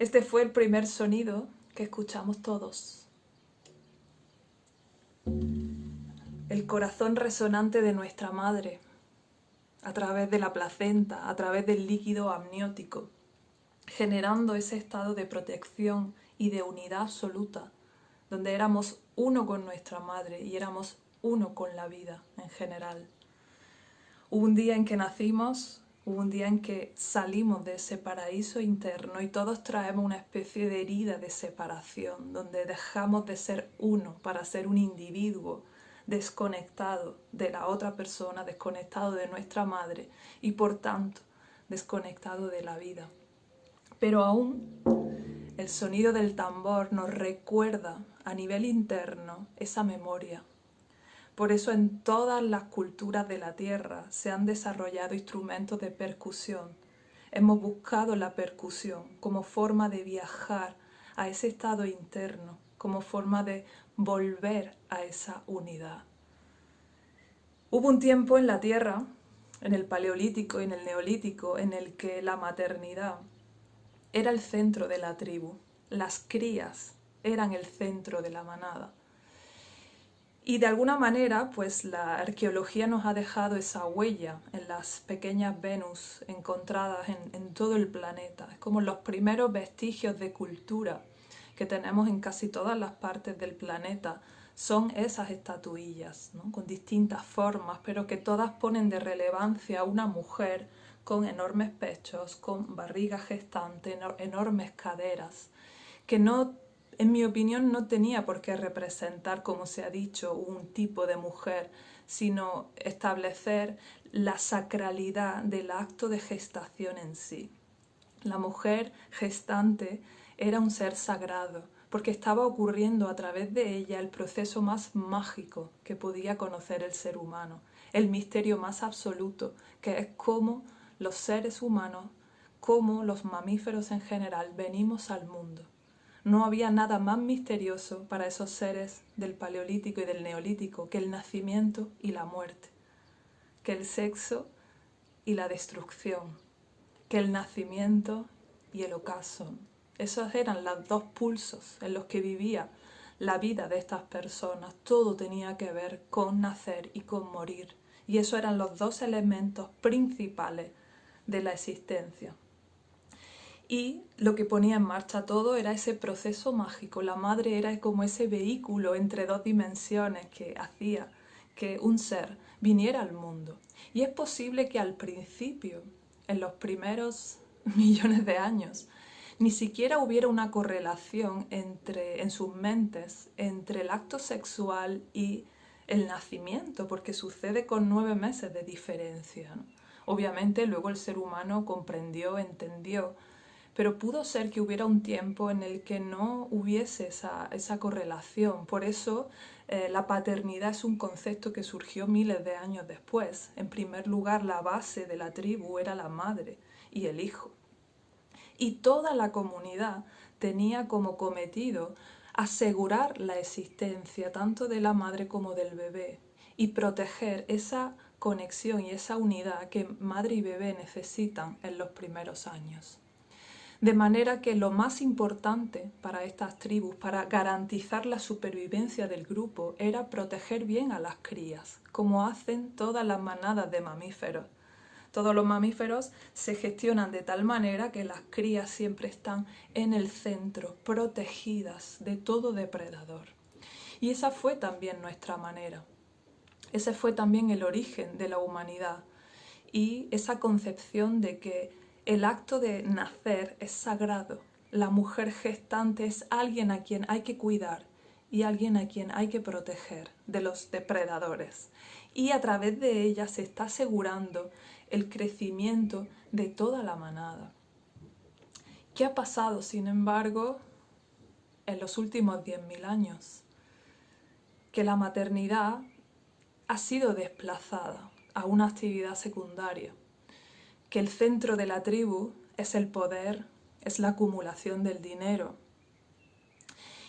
Este fue el primer sonido que escuchamos todos. El corazón resonante de nuestra madre, a través de la placenta, a través del líquido amniótico, generando ese estado de protección y de unidad absoluta, donde éramos uno con nuestra madre y éramos uno con la vida en general. Hubo un día en que nacimos, hubo un día en que salimos de ese paraíso interno y todos traemos una especie de herida de separación, donde dejamos de ser uno para ser un individuo desconectado de la otra persona, desconectado de nuestra madre y por tanto desconectado de la vida. Pero aún el sonido del tambor nos recuerda a nivel interno esa memoria. Por eso en todas las culturas de la Tierra se han desarrollado instrumentos de percusión. Hemos buscado la percusión como forma de viajar a ese estado interno, como forma de volver a esa unidad. Hubo un tiempo en la Tierra, en el Paleolítico y en el Neolítico, en el que la maternidad era el centro de la tribu. Las crías eran el centro de la manada. Y de alguna manera, pues la arqueología nos ha dejado esa huella en las pequeñas Venus encontradas en todo el planeta. Es como los primeros vestigios de cultura que tenemos en casi todas las partes del planeta son esas estatuillas, ¿no? Con distintas formas, pero que todas ponen de relevancia a una mujer con enormes pechos, con barriga gestante, enormes caderas, que no, en mi opinión, no tenía por qué representar, como se ha dicho, un tipo de mujer, sino establecer la sacralidad del acto de gestación en sí. La mujer gestante era un ser sagrado, porque estaba ocurriendo a través de ella el proceso más mágico que podía conocer el ser humano, el misterio más absoluto, que es cómo los seres humanos, cómo los mamíferos en general, venimos al mundo. No había nada más misterioso para esos seres del Paleolítico y del Neolítico que el nacimiento y la muerte, que el sexo y la destrucción, que el nacimiento y el ocaso. Esos eran los dos pulsos en los que vivía la vida de estas personas. Todo tenía que ver con nacer y con morir. Y esos eran los dos elementos principales de la existencia. Y lo que ponía en marcha todo era ese proceso mágico. La madre era como ese vehículo entre dos dimensiones que hacía que un ser viniera al mundo. Y es posible que al principio, en los primeros millones de años, ni siquiera hubiera una correlación en sus mentes entre el acto sexual y el nacimiento, porque sucede con 9 meses de diferencia, ¿no? Obviamente luego el ser humano comprendió, entendió, pero pudo ser que hubiera un tiempo en el que no hubiese esa correlación. Por eso la paternidad es un concepto que surgió miles de años después. En primer lugar, la base de la tribu era la madre y el hijo. Y toda la comunidad tenía como cometido asegurar la existencia tanto de la madre como del bebé y proteger esa conexión y esa unidad que madre y bebé necesitan en los primeros años. De manera que lo más importante para estas tribus, para garantizar la supervivencia del grupo, era proteger bien a las crías, como hacen todas las manadas de mamíferos. Todos los mamíferos se gestionan de tal manera que las crías siempre están en el centro, protegidas de todo depredador. Y esa fue también nuestra manera. Ese fue también el origen de la humanidad y esa concepción de que el acto de nacer es sagrado. La mujer gestante es alguien a quien hay que cuidar y alguien a quien hay que proteger de los depredadores. Y a través de ella se está asegurando el crecimiento de toda la manada. ¿Qué ha pasado, sin embargo, en los últimos 10.000 años? Que la maternidad ha sido desplazada a una actividad secundaria, que el centro de la tribu es el poder, es la acumulación del dinero.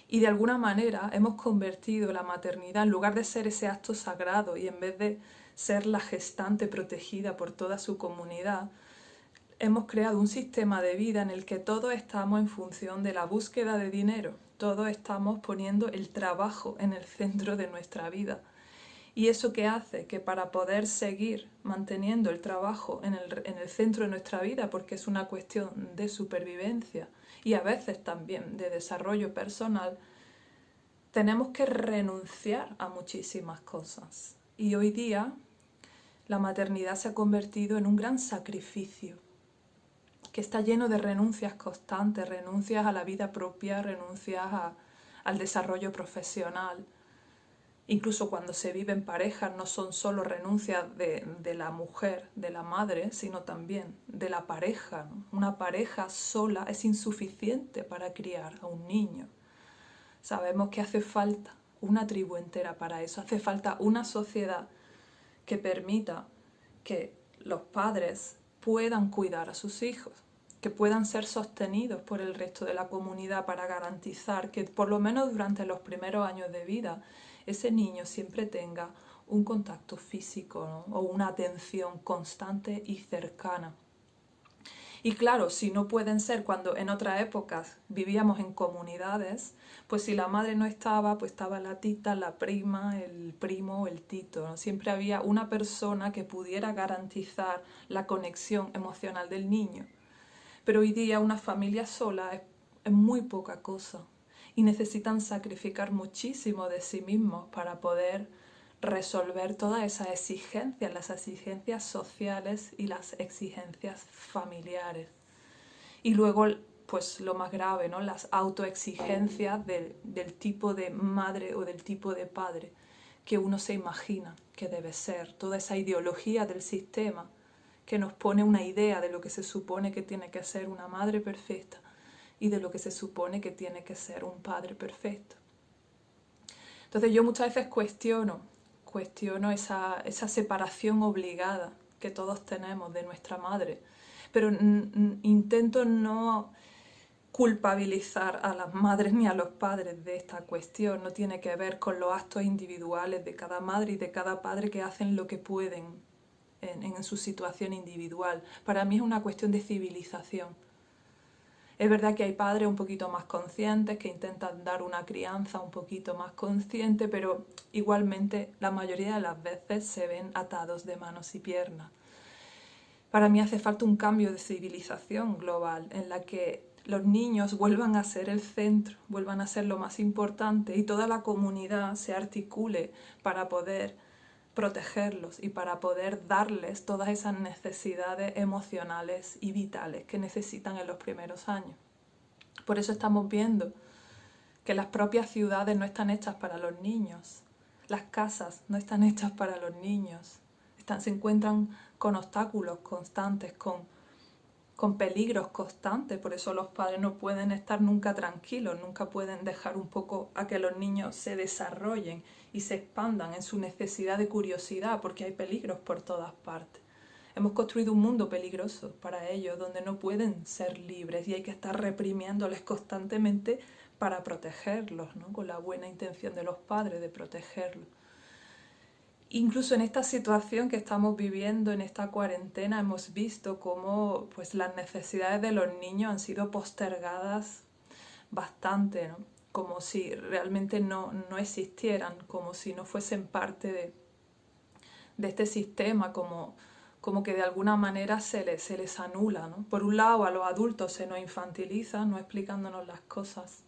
Y de alguna manera hemos convertido la maternidad, en lugar de ser ese acto sagrado y en vez de ser la gestante protegida por toda su comunidad, hemos creado un sistema de vida en el que todos estamos en función de la búsqueda de dinero, todos estamos poniendo el trabajo en el centro de nuestra vida. ¿Y eso qué hace? Que para poder seguir manteniendo el trabajo en el centro de nuestra vida, porque es una cuestión de supervivencia y a veces también de desarrollo personal, tenemos que renunciar a muchísimas cosas. Y hoy día la maternidad se ha convertido en un gran sacrificio, que está lleno de renuncias constantes, renuncias a la vida propia, renuncias al desarrollo profesional. Incluso cuando se vive en pareja no son solo renuncias de la mujer, de la madre, sino también de la pareja, ¿no? Una pareja sola es insuficiente para criar a un niño. Sabemos que hace falta una tribu entera para eso, hace falta una sociedad que permita que los padres puedan cuidar a sus hijos, que puedan ser sostenidos por el resto de la comunidad para garantizar que por lo menos durante los primeros años de vida ese niño siempre tenga un contacto físico, ¿no? O una atención constante y cercana. Y claro, si no pueden ser cuando en otras épocas vivíamos en comunidades, pues si la madre no estaba, pues estaba la tita, la prima, el primo o el tito, ¿no? Siempre había una persona que pudiera garantizar la conexión emocional del niño. Pero hoy día una familia sola es muy poca cosa y necesitan sacrificar muchísimo de sí mismos para poder resolver todas esas exigencias, las exigencias sociales y las exigencias familiares. Y luego, pues lo más grave, ¿no? Las autoexigencias del tipo de madre o del tipo de padre que uno se imagina que debe ser, toda esa ideología del sistema que nos pone una idea de lo que se supone que tiene que ser una madre perfecta y de lo que se supone que tiene que ser un padre perfecto. Entonces yo muchas veces cuestiono esa separación obligada que todos tenemos de nuestra madre, pero intento no culpabilizar a las madres ni a los padres de esta cuestión. No tiene que ver con los actos individuales de cada madre y de cada padre que hacen lo que pueden en su situación individual. Para mí es una cuestión de civilización. Es verdad que hay padres un poquito más conscientes que intentan dar una crianza un poquito más consciente, pero igualmente la mayoría de las veces se ven atados de manos y piernas. Para mí hace falta un cambio de civilización global en la que los niños vuelvan a ser el centro, vuelvan a ser lo más importante y toda la comunidad se articule para poder protegerlos y para poder darles todas esas necesidades emocionales y vitales que necesitan en los primeros años. Por eso estamos viendo que las propias ciudades no están hechas para los niños, las casas no están hechas para los niños, se encuentran con obstáculos constantes, con peligros constantes, por eso los padres no pueden estar nunca tranquilos, nunca pueden dejar un poco a que los niños se desarrollen y se expandan en su necesidad de curiosidad, porque hay peligros por todas partes. Hemos construido un mundo peligroso para ellos, donde no pueden ser libres y hay que estar reprimiéndoles constantemente para protegerlos, ¿no? Con la buena intención de los padres de protegerlos. Incluso en esta situación que estamos viviendo, en esta cuarentena, hemos visto cómo pues, las necesidades de los niños han sido postergadas bastante, ¿no? Como si realmente no existieran, como si no fuesen parte de este sistema, como que de alguna manera se les anula, ¿no? Por un lado a los adultos se nos infantiliza, no explicándonos las cosas,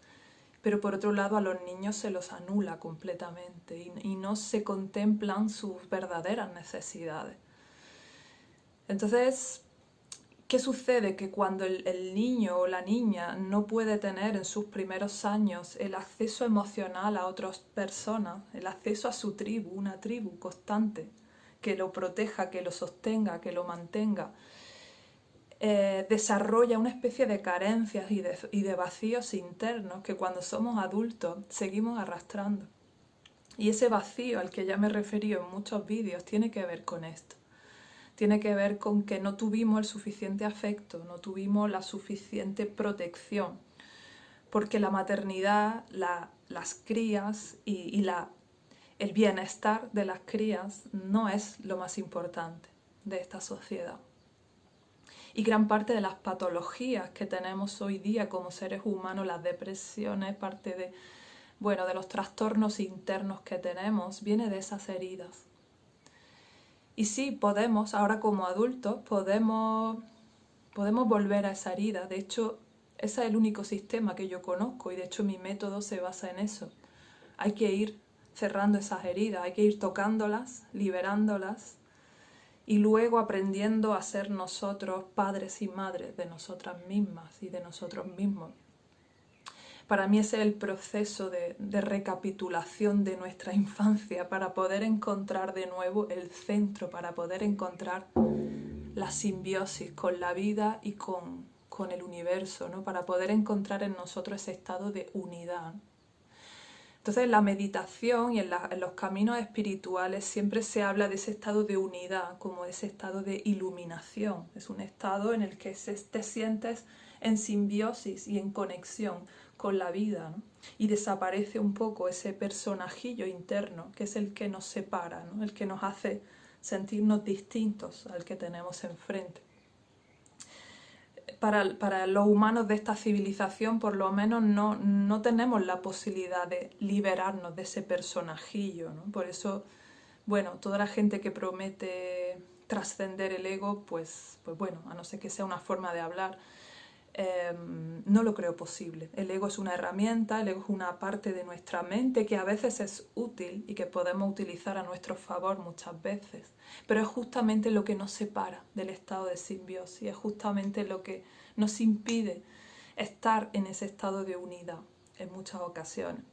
pero por otro lado a los niños se los anula completamente y no se contemplan sus verdaderas necesidades. Entonces, ¿qué sucede? Que cuando el niño o la niña no puede tener en sus primeros años el acceso emocional a otras personas, el acceso a su tribu, una tribu constante, que lo proteja, que lo sostenga, que lo mantenga, desarrolla una especie de carencias y de vacíos internos que cuando somos adultos seguimos arrastrando. Y ese vacío al que ya me he referido en muchos vídeos tiene que ver con esto. Tiene que ver con que no tuvimos el suficiente afecto, no tuvimos la suficiente protección, porque la maternidad, las crías y el bienestar de las crías no es lo más importante de esta sociedad. Y gran parte de las patologías que tenemos hoy día como seres humanos, las depresiones, parte de, bueno, de los trastornos internos que tenemos, viene de esas heridas. Y sí, podemos, ahora como adultos, podemos volver a esa herida. De hecho, ese es el único sistema que yo conozco y de hecho mi método se basa en eso. Hay que ir cerrando esas heridas, hay que ir tocándolas, liberándolas y luego aprendiendo a ser nosotros padres y madres de nosotras mismas y de nosotros mismos. Para mí ese es el proceso de recapitulación de nuestra infancia para poder encontrar de nuevo el centro, para poder encontrar la simbiosis con la vida y con el universo, ¿no? Para poder encontrar en nosotros ese estado de unidad. Entonces, en la meditación y en los caminos espirituales siempre se habla de ese estado de unidad, como ese estado de iluminación. Es un estado en el que te sientes en simbiosis y en conexión con la vida, ¿no? Y desaparece un poco ese personajillo interno, que es el que nos separa, ¿no? El que nos hace sentirnos distintos al que tenemos enfrente. Para los humanos de esta civilización por lo menos no tenemos la posibilidad de liberarnos de ese personajillo, ¿no? Por eso, bueno, toda la gente que promete trascender el ego, pues bueno, a no ser que sea una forma de hablar, no lo creo posible. El ego es una herramienta, el ego es una parte de nuestra mente que a veces es útil y que podemos utilizar a nuestro favor muchas veces, pero es justamente lo que nos separa del estado de simbiosis, es justamente lo que nos impide estar en ese estado de unidad en muchas ocasiones.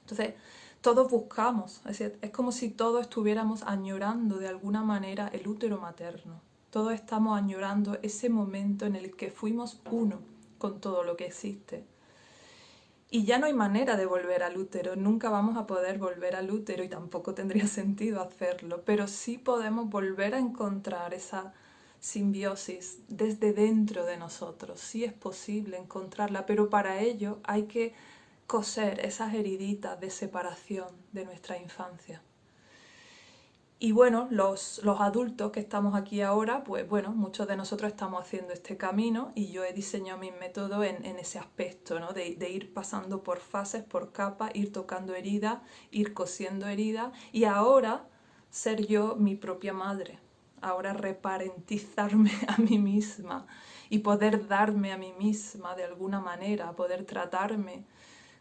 Entonces, todos buscamos, es como si todos estuviéramos añorando de alguna manera el útero materno. Todos estamos añorando ese momento en el que fuimos uno con todo lo que existe. Y ya no hay manera de volver al útero, nunca vamos a poder volver al útero y tampoco tendría sentido hacerlo, pero sí podemos volver a encontrar esa simbiosis desde dentro de nosotros. Sí es posible encontrarla, pero para ello hay que coser esas heriditas de separación de nuestra infancia. Y bueno, los adultos que estamos aquí ahora, pues bueno, muchos de nosotros estamos haciendo este camino y yo he diseñado mi método en ese aspecto, ¿no? De ir pasando por fases, por capas, ir tocando heridas, ir cosiendo heridas y ahora ser yo mi propia madre. Ahora reparentizarme a mí misma y poder darme a mí misma de alguna manera, poder tratarme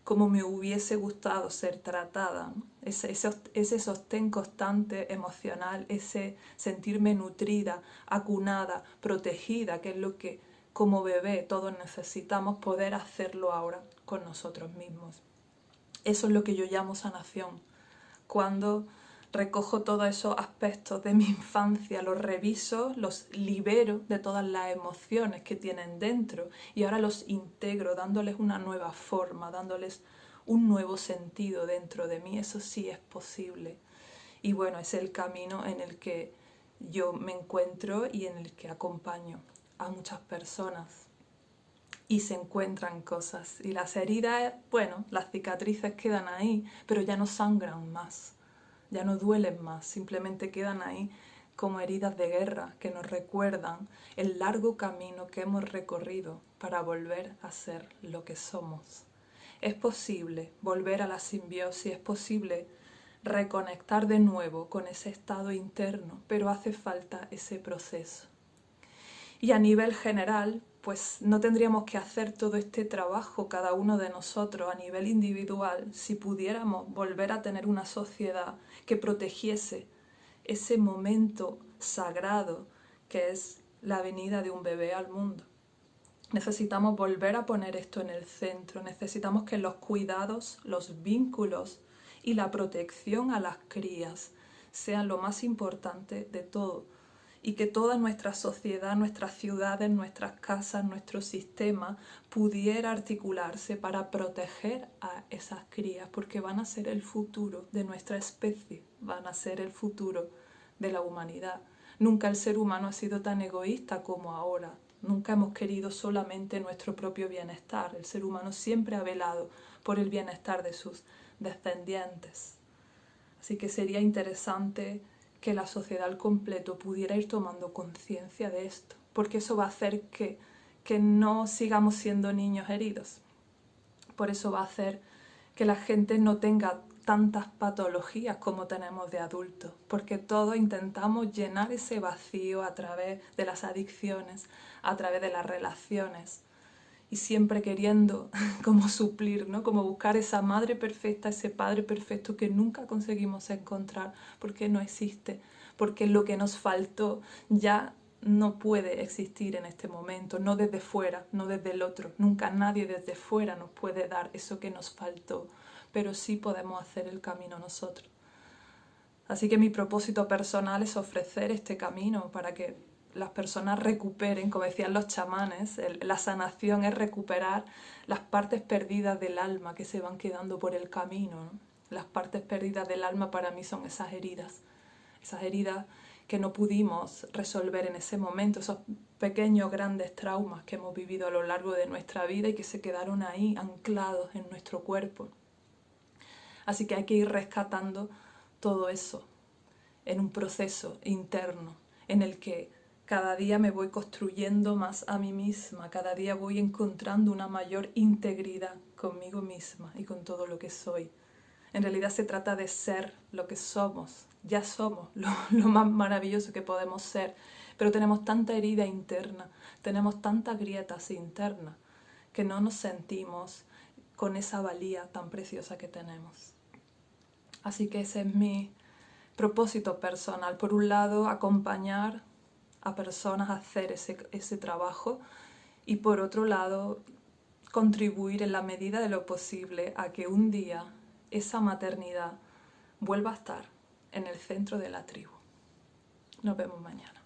como me hubiese gustado ser tratada, ¿no? Ese sostén constante emocional, ese sentirme nutrida, acunada, protegida, que es lo que como bebé todos necesitamos, poder hacerlo ahora con nosotros mismos. Eso es lo que yo llamo sanación. Cuando recojo todos esos aspectos de mi infancia, los reviso, los libero de todas las emociones que tienen dentro y ahora los integro dándoles una nueva forma, dándoles un nuevo sentido dentro de mí. Eso sí es posible. Y bueno, es el camino en el que yo me encuentro y en el que acompaño a muchas personas. Y se encuentran cosas. Y las heridas, bueno, las cicatrices quedan ahí, pero ya no sangran más. Ya no duelen más, simplemente quedan ahí como heridas de guerra que nos recuerdan el largo camino que hemos recorrido para volver a ser lo que somos. Es posible volver a la simbiosis, es posible reconectar de nuevo con ese estado interno, pero hace falta ese proceso. Y a nivel general, pues no tendríamos que hacer todo este trabajo cada uno de nosotros a nivel individual si pudiéramos volver a tener una sociedad que protegiese ese momento sagrado que es la venida de un bebé al mundo. Necesitamos volver a poner esto en el centro, necesitamos que los cuidados, los vínculos y la protección a las crías sean lo más importante de todo y que toda nuestra sociedad, nuestras ciudades, nuestras casas, nuestro sistema pudiera articularse para proteger a esas crías, porque van a ser el futuro de nuestra especie, van a ser el futuro de la humanidad. Nunca el ser humano ha sido tan egoísta como ahora, nunca hemos querido solamente nuestro propio bienestar, el ser humano siempre ha velado por el bienestar de sus descendientes. Así que sería interesante que la sociedad al completo pudiera ir tomando conciencia de esto, porque eso va a hacer que no sigamos siendo niños heridos. Por eso va a hacer que la gente no tenga tantas patologías como tenemos de adultos, porque todos intentamos llenar ese vacío a través de las adicciones, a través de las relaciones, y siempre queriendo como suplir, ¿no? Como buscar esa madre perfecta, ese padre perfecto que nunca conseguimos encontrar porque no existe, porque lo que nos faltó ya no puede existir en este momento, no desde fuera, no desde el otro. Nunca nadie desde fuera nos puede dar eso que nos faltó, pero sí podemos hacer el camino nosotros. Así que mi propósito personal es ofrecer este camino para que las personas recuperen, como decían los chamanes, la sanación es recuperar las partes perdidas del alma que se van quedando por el camino, ¿no? Las partes perdidas del alma para mí son esas heridas que no pudimos resolver en ese momento, esos pequeños grandes traumas que hemos vivido a lo largo de nuestra vida y que se quedaron ahí anclados en nuestro cuerpo. Así que hay que ir rescatando todo eso en un proceso interno en el que cada día me voy construyendo más a mí misma, cada día voy encontrando una mayor integridad conmigo misma y con todo lo que soy. En realidad se trata de ser lo que somos, ya somos lo más maravilloso que podemos ser, pero tenemos tanta herida interna, tenemos tantas grietas internas que no nos sentimos con esa valía tan preciosa que tenemos. Así que ese es mi propósito personal. Por un lado, acompañar a personas a hacer ese trabajo y por otro lado, contribuir en la medida de lo posible a que un día esa maternidad vuelva a estar en el centro de la tribu. Nos vemos mañana.